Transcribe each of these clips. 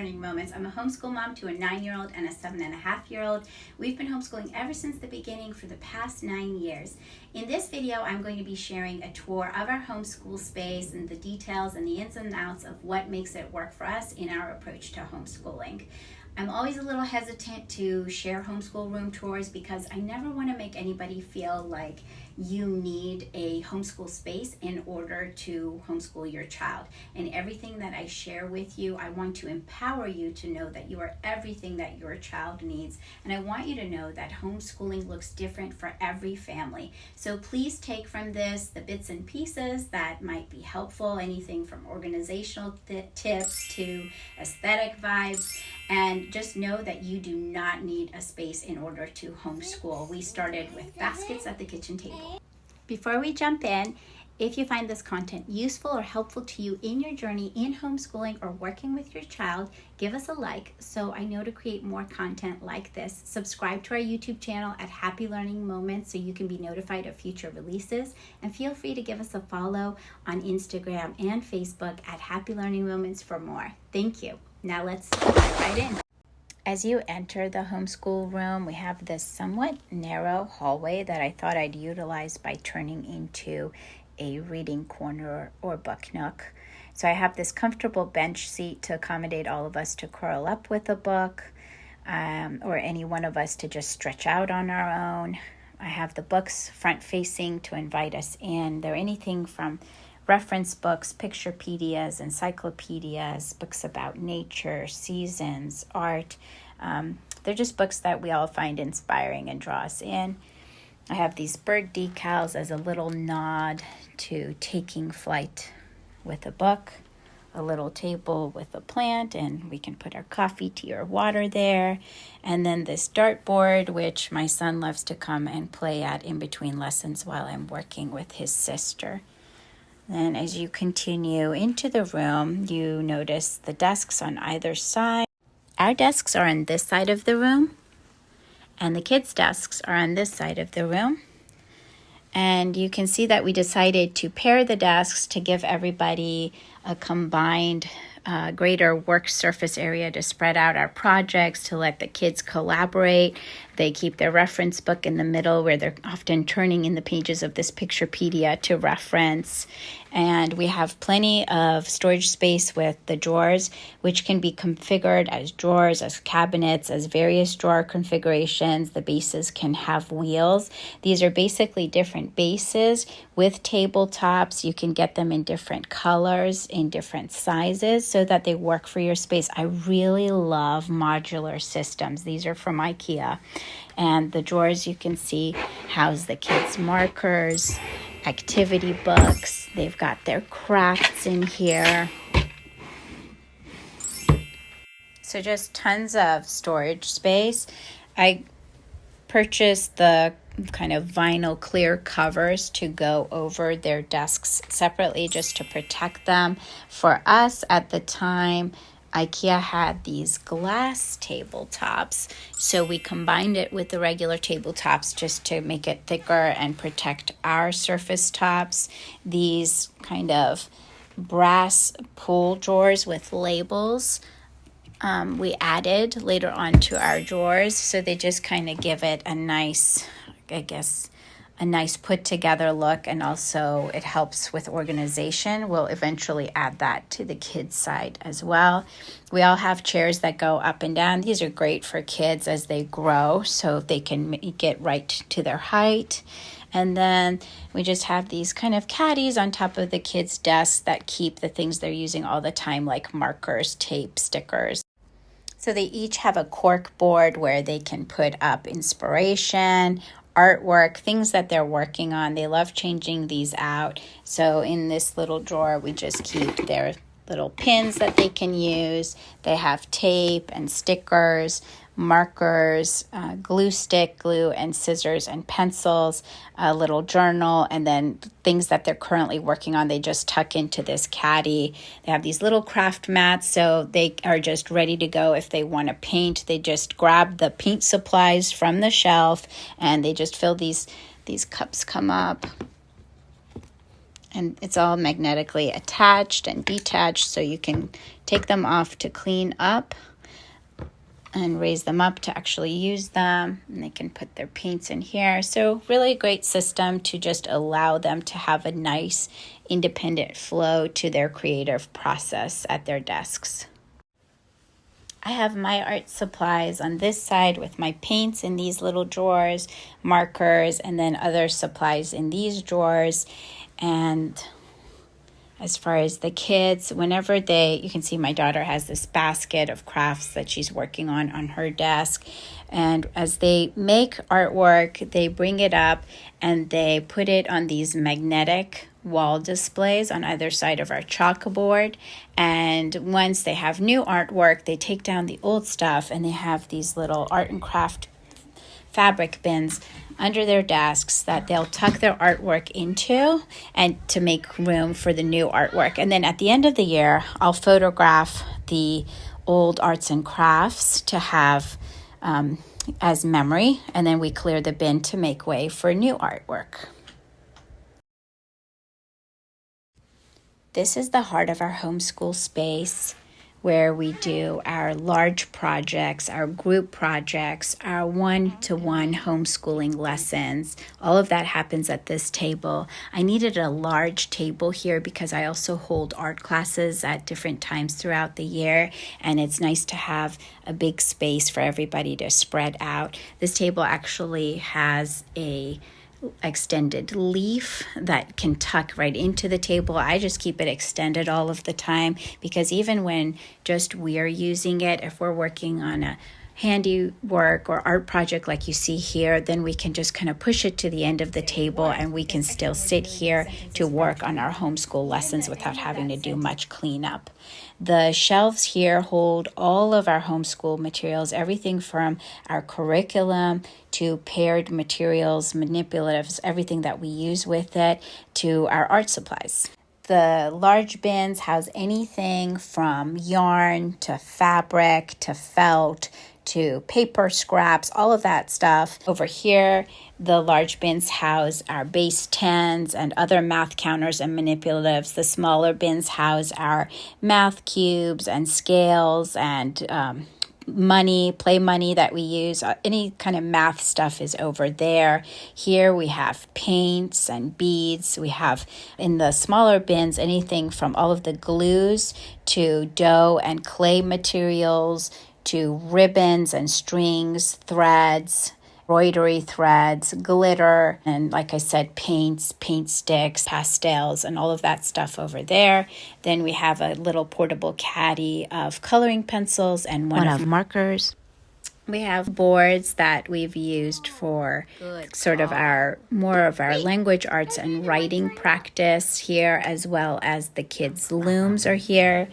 Learning Moments. I'm a homeschool mom to a 9-year-old and a 7.5-year-old. We've been homeschooling ever since the beginning for the past 9 years. In this video, I'm going to be sharing a tour of our homeschool space and the details and the ins and outs of what makes it work for us in our approach to homeschooling. I'm always a little hesitant to share homeschool room tours because I never want to make anybody feel like you need a homeschool space in order to homeschool your child. And everything that I share with you, I want to empower you to know that you are everything that your child needs. And I want you to know that homeschooling looks different for every family. So please take from this the bits and pieces that might be helpful, anything from organizational tips to aesthetic vibes. And just know that you do not need a space in order to homeschool. We started with baskets at the kitchen table. Before we jump in, if you find this content useful or helpful to you in your journey in homeschooling or working with your child, give us a like so I know to create more content like this. Subscribe to our YouTube channel at Happy Learning Moments so you can be notified of future releases. And feel free to give us a follow on Instagram and Facebook at Happy Learning Moments for more. Thank you. Now let's dive right in. As you enter the homeschool room, we have this somewhat narrow hallway that I thought I'd utilize by turning into a reading corner or book nook. So I have this comfortable bench seat to accommodate all of us to curl up with a book, or any one of us to just stretch out on our own. I have the books front facing to invite us in. They're anything from reference books, picturepedias, encyclopedias, books about nature, seasons, art. They're just books that we all find inspiring and draw us in. I have these bird decals as a little nod to taking flight with a book, a little table with a plant, and we can put our coffee, tea, or water there. And then this dartboard, which my son loves to come and play at in between lessons while I'm working with his sister. Then as you continue into the room, you notice the desks on either side. Our desks are on this side of the room, and the kids' desks are on this side of the room. And you can see that we decided to pair the desks to give everybody a combined greater work surface area to spread out our projects, to let the kids collaborate. They keep their reference book in the middle where they're often turning in the pages of this picturepedia to reference. And we have plenty of storage space with the drawers, which can be configured as drawers, as cabinets, as various drawer configurations. The bases can have wheels. These are basically different bases with tabletops. You can get them in different colors, in different sizes, so that they work for your space. I really love modular systems. These are from IKEA. And the drawers, you can see, house the kids' markers, activity books. They've got their crafts in here. So just tons of storage space. I purchased the kind of vinyl clear covers to go over their desks separately just to protect them. For us at the time, IKEA had these glass tabletops, so we combined it with the regular tabletops just to make it thicker and protect our surface tops. These kind of brass pull drawers with labels we added later on to our drawers, so they just kind of give it a nice, a nice put together look, and also it helps with organization. We'll eventually add that to the kids' side as well. We all have chairs that go up and down. These are great for kids as they grow, so they can make it right to their height. And then we just have these kind of caddies on top of the kids' desks that keep the things they're using all the time, like markers, tape, stickers. So they each have a cork board where they can put up inspiration, artwork, things that they're working on. They love changing these out. So in this little drawer, we just keep their little pins that they can use. They have tape and stickers, markers, glue stick, glue and scissors and pencils, a little journal, and then things that they're currently working on, they just tuck into this caddy. They have these little craft mats, so they are just ready to go. If they want to paint, they just grab the paint supplies from the shelf and they just fill these cups come up. And it's all magnetically attached and detached, so you can take them off to clean up and raise them up to actually use them. And they can put their paints in here. So really great system to just allow them to have a nice independent flow to their creative process at their desks. I have my art supplies on this side with my paints in these little drawers, markers, and then other supplies in these drawers. And as far as the kids, whenever you can see my daughter has this basket of crafts that she's working on her desk. And as they make artwork, they bring it up and they put it on these magnetic wall displays on either side of our chalkboard. And once they have new artwork, they take down the old stuff and they have these little art and craft fabric bins under their desks that they'll tuck their artwork into and to make room for the new artwork. And then at the end of the year, I'll photograph the old arts and crafts to have as memory, and then we clear the bin to make way for new artwork. This is the heart of our homeschool space, where we do our large projects, our group projects, our one-to-one homeschooling lessons. All of that happens at this table. I needed a large table here because I also hold art classes at different times throughout the year, and it's nice to have a big space for everybody to spread out. This table actually has a extended leaf that can tuck right into the table. I just keep it extended all of the time because even when just we're using it, if we're working on a handiwork or art project like you see here, then we can just kind of push it to the end of the table and we can still sit here to work on our homeschool lessons without having to do much cleanup. The shelves here hold all of our homeschool materials, everything from our curriculum to paired materials, manipulatives, everything that we use with it, to our art supplies. The large bins house anything from yarn to fabric to felt to paper scraps, all of that stuff. Over here, the large bins house our base 10s and other math counters and manipulatives. The smaller bins house our math cubes and scales and play money that we use. Any kind of math stuff is over there. Here we have paints and beads. We have in the smaller bins anything from all of the glues to dough and clay materials to ribbons and strings, threads, embroidery threads, glitter, and like I said, paints, paint sticks, pastels, and all of that stuff over there. Then we have a little portable caddy of coloring pencils and one of markers. We have boards that we've used for sort of more of our language arts and writing practice here, as well as the kids' looms are here.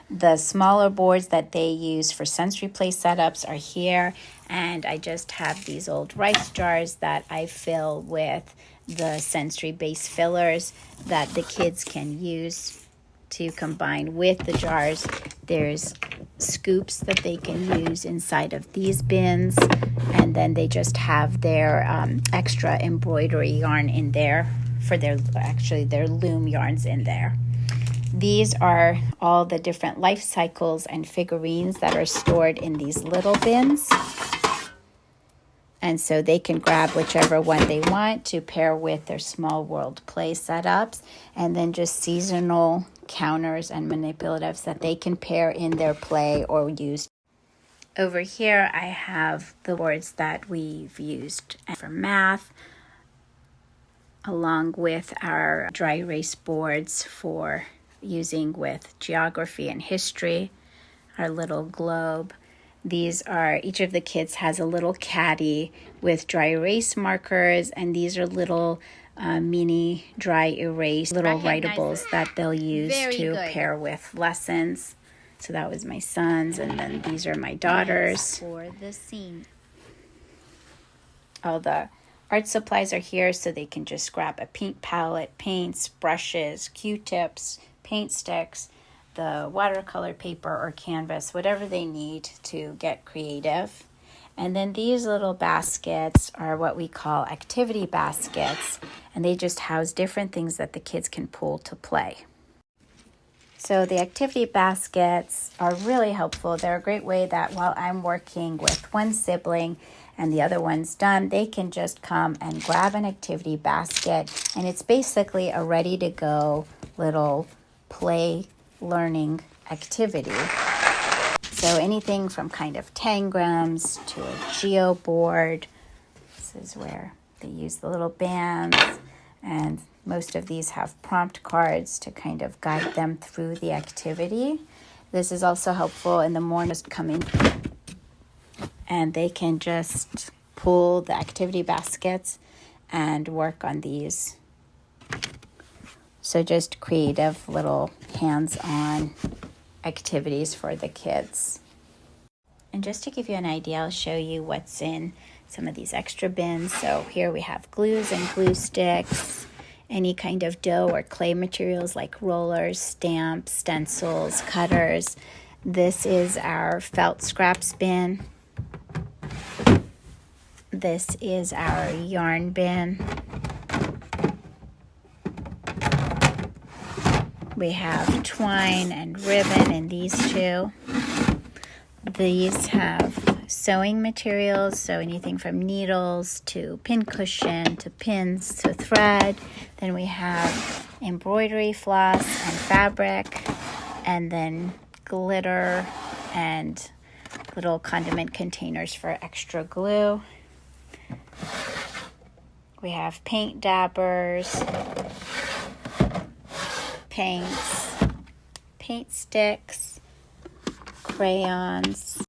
The smaller boards that they use for sensory play setups are here, and I just have these old rice jars that I fill with the sensory base fillers that the kids can use to combine with the jars. There's scoops that they can use inside of these bins, and then they just have their extra embroidery yarn in there for their loom yarns in there. These are all the different life cycles and figurines that are stored in these little bins. And so they can grab whichever one they want to pair with their small world play setups, and then just seasonal counters and manipulatives that they can pair in their play or use. Over here, I have the boards that we've used for math, along with our dry erase boards for using with geography and history, our little globe. Each of the kids has a little caddy with dry erase markers, and these are little mini dry erase little writables that they'll use to pair with lessons. So that was my son's, and then these are my daughters. For the scene. All the art supplies are here, so they can just grab a paint palette, paints, brushes, Q-tips, paint sticks, the watercolor paper or canvas, whatever they need to get creative. And then these little baskets are what we call activity baskets, and they just house different things that the kids can pull to play. So the activity baskets are really helpful. They're a great way that while I'm working with one sibling and the other one's done, they can just come and grab an activity basket, and it's basically a ready-to-go little play learning activity. So anything from kind of tangrams to a geoboard. This is where they use the little bands, and most of these have prompt cards to kind of guide them through the activity. This is also helpful in the morning. Just come in and they can just pull the activity baskets and work on these. So just creative little hands-on activities for the kids. And just to give you an idea, I'll show you what's in some of these extra bins. So here we have glues and glue sticks, any kind of dough or clay materials like rollers, stamps, stencils, cutters. This is our felt scraps bin. This is our yarn bin. We have twine and ribbon in these two. These have sewing materials, so anything from needles to pincushion to pins to thread. Then we have embroidery floss and fabric, and then glitter and little condiment containers for extra glue. We have paint dabbers, paints, paint sticks, crayons,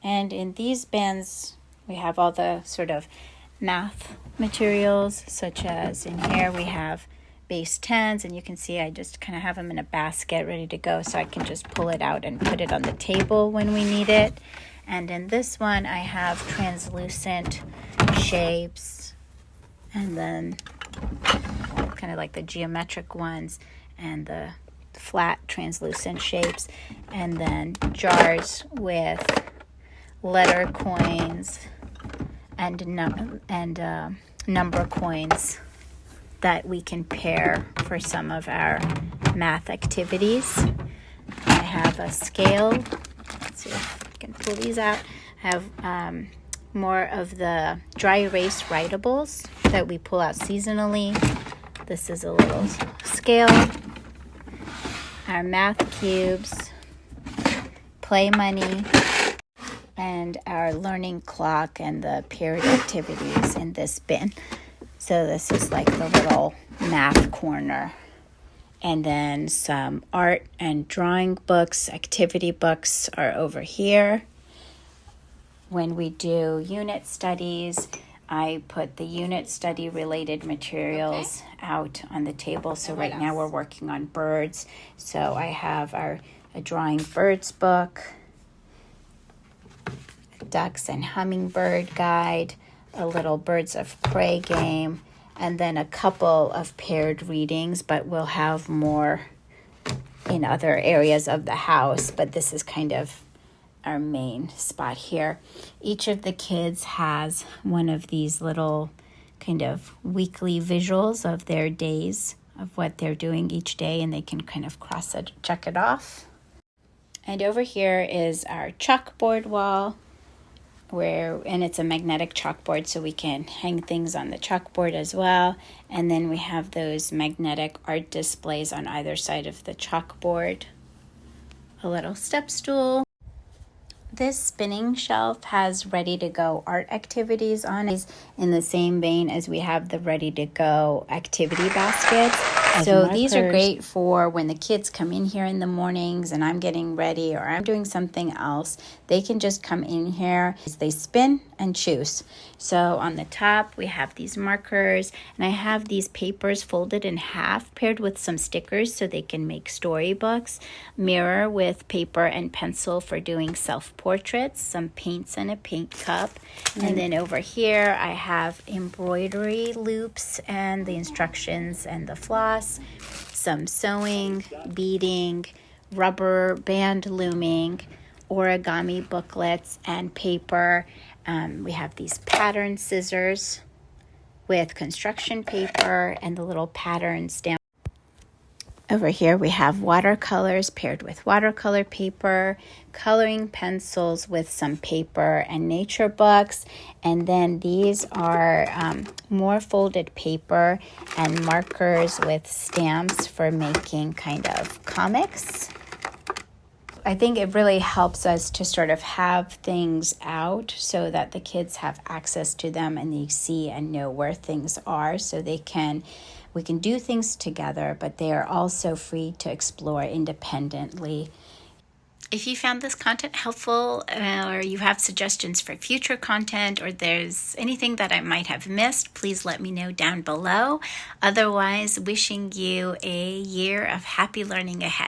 and in these bins we have all the sort of math materials, such as in here we have base 10s, and you can see I just kind of have them in a basket ready to go, so I can just pull it out and put it on the table when we need it. And in this one I have translucent shapes, and then kind of like the geometric ones and the flat translucent shapes, and then jars with letter coins and number coins that we can pair for some of our math activities. I have a scale. Let's see if I can pull these out. I have more of the dry erase writables that we pull out seasonally. This is a little scale. Our math cubes, play money, and our learning clock and the period activities in this bin. So this is like the little math corner. And then some art and drawing books, activity books are over here. When we do unit studies, I put the unit study related materials out on the table. So right now we're working on birds. So I have a drawing birds book, a ducks and hummingbird guide, a little birds of prey game, and then a couple of paired readings, but we'll have more in other areas of the house. But this is kind of our main spot here. Each of the kids has one of these little kind of weekly visuals of their days, of what they're doing each day, and they can kind of check it off. And over here is our chalkboard wall, and it's a magnetic chalkboard, so we can hang things on the chalkboard as well. And then we have those magnetic art displays on either side of the chalkboard. A little step stool. This spinning shelf has ready-to-go art activities on it, in the same vein as we have the ready-to-go activity baskets. So these are great for when the kids come in here in the mornings and I'm getting ready or I'm doing something else. They can just come in here. They spin and choose. So on the top we have these markers, and I have these papers folded in half paired with some stickers so they can make storybooks. Mirror with paper and pencil for doing self-portraits, some paints and a paint cup. And then over here I have embroidery loops and the instructions and the floss, some sewing, beading, rubber band looming, origami booklets, and paper. We have these pattern scissors with construction paper and the little pattern stamp. Over here we have watercolors paired with watercolor paper, coloring pencils with some paper and nature books, and then these are more folded paper and markers with stamps for making kind of comics. I think it really helps us to sort of have things out so that the kids have access to them and they see and know where things are, so we can do things together, but they are also free to explore independently. If you found this content helpful, or you have suggestions for future content, or there's anything that I might have missed, please let me know down below. Otherwise, wishing you a year of happy learning ahead.